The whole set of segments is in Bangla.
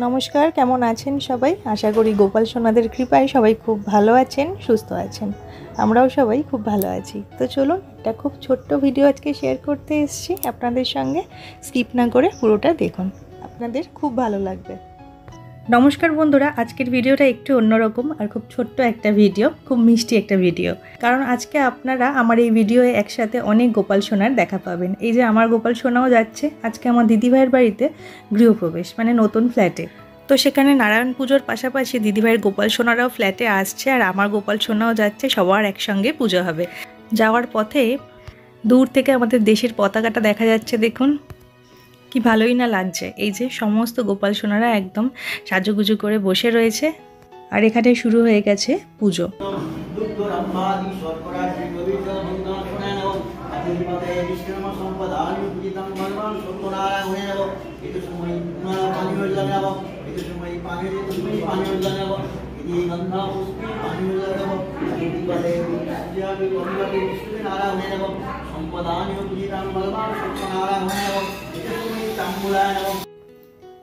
नमस्कार केमन आছেন सबाई आशा करी गोपाल सोनाদের কৃপায় सबाई खूब भालो आছেন सुस्थ आছেন আমরাও সবাই खूब भालो आছি। तो चलুন এটা खूब छोट्ट ভিডিও আজকে শেয়ার করতে এসেছি আপনাদের সঙ্গে, স্কিপ না করে পুরোটা দেখুন, আপনাদের खूब ভালো লাগবে। नमस्कार बंधुरा आजकेर भिडियोटा एकटू अन्यरकम और खूब छोट्ट एक भिडियो, खूब मिष्टि एक भिडियो, कारण आज के आपनारा आमार এই ভিডিও একসাথে অনেক গোপাল সোনার দেখা পাবেন। এই যে আমার গোপাল সোনাও যাচ্ছে আজকে আমার দিদি ভাইয়ের বাড়িতে গৃহপ্রবেশ, মানে নতুন ফ্ল্যাটে। তো সেখানে নারায়ণ পুজোর পাশাপাশি দিদি ভাইয়ের গোপাল সোনারাও ফ্ল্যাটে আসছে আর আমার গোপাল সোনাও যাচ্ছে, সবার একসঙ্গে পুজো হবে। যাওয়ার পথে দূর থেকে আমাদের দেশের পতাকাটা দেখা যাচ্ছে, দেখুন কি ভালোই না লাগছে। এই যে সমস্ত গোপাল সোনারা একদম সাজুগুজু করে বসে রয়েছে আর এখানে শুরু হয়ে গেছে পুজো।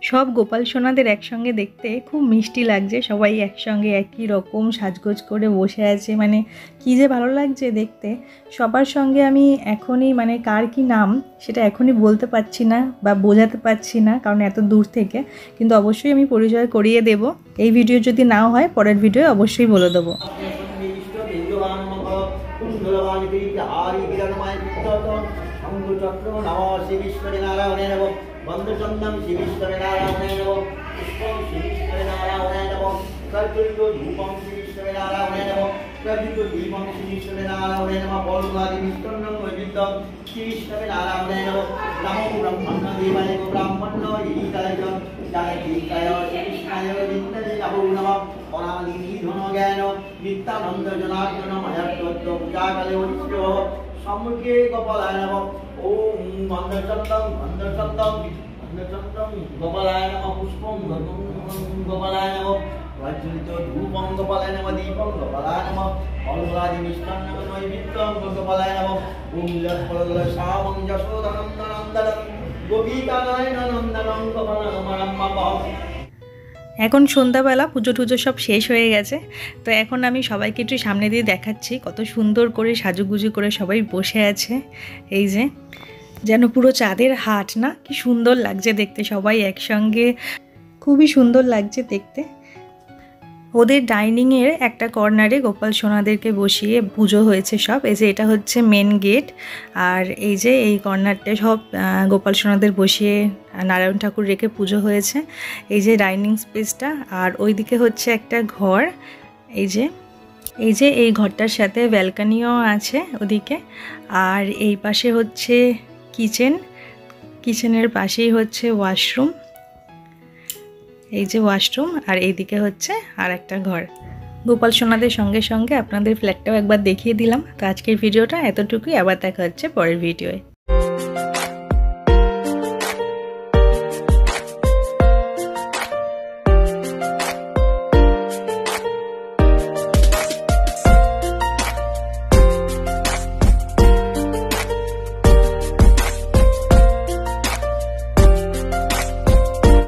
सब गोपाल सोनाদের একসঙ্গে দেখতে খুব মিষ্টি লাগছে, সবাই একসঙ্গে একই রকম সাজগোজ করে বসে আছে, মানে কি যে ভালো লাগছে দেখতে। সবার সঙ্গে আমি এখনই মানে কার কি নাম সেটা এখনই বলতে পারছি না বা বোঝাতে পারছি না, কারণ এত দূর থেকে, কিন্তু অবশ্যই আমি পরিচয় করিয়ে দেব। এই ভিডিও যদি নাও হয় পরের ভিডিও অবশ্যই বলে দেবো। बंधुचंदम शिवीश्वर नारायण नमो पुष्पम शिवीश्वर नारायण नमो कर्पूरितो धूपम शिवीश्वर नारायण नमो प्रदीपो दीपम शिवीश्वर नारायण नमो बोलवादि मिष्टान्नं वैदिकं शिवीश्वर नारायण नमो नमो ब्रह्मण्य देवाय ब्राह्मण्य ईकाय जानकीकाय कृष्णाय विद्महे नमो नमः परादि निधन ज्ञान नित्यानंद जनार्दन मयत्व पूजा काले उच्चो सम्मुखे गोपालाय नमः ओम बंधुचंदम बंधुचंदम बंधुचंदम गोपालाय नमः पुष्पम गोपालाय नमः प्रज्वलितो धूपं गोपालाय नमः दीपं गोपालाय नमः फलफलादि मिष्टान्नं नैवेद्यं गोपालाय नमः ओम लक्ष्मण श्यामं यशोदनन्दनं गोपीकानन्दनं गोपालनमः। এখন সন্ধ্যাবেলা পুজো টুজো সব শেষ হয়ে গেছে, তো এখন আমি সবাইকে একটু সামনে দিয়ে দেখাচ্ছি কত সুন্দর করে সাজুগুজু করে সবাই বসে আছে। এই যে যেন পুরো চাঁদের হাট না, কি সুন্দর লাগছে দেখতে, সবাই একসঙ্গে খুবই সুন্দর লাগছে দেখতে। ওদের ডাইনিংয়ের একটা কর্নারে গোপাল সোনাদেরকে বসিয়ে পুজো হয়েছে সব। এই যে এটা হচ্ছে মেন গেট, আর এই যে এই কর্নারটা সব গোপাল সোনাদের বসিয়ে নারায়ণ ঠাকুর রেখে পুজো হয়েছে। এই যে ডাইনিং স্পেসটা, আর ওইদিকে হচ্ছে একটা ঘর। এই যে এই ঘরটার সাথে ব্যালকনিও আছে ওদিকে, আর এই পাশে হচ্ছে কিচেনের পাশেই হচ্ছে ওয়াশরুম। এই যে ওয়াশরুম, আর এইদিকে হচ্ছে আর একটা ঘর। গোপাল সোনাদের সঙ্গে সঙ্গে আপনাদের ফ্ল্যাটটাও একবার দেখিয়ে দিলাম। তো আজকের ভিডিওটা এতটুকুই, আবার দেখা হচ্ছে পরের ভিডিওয়।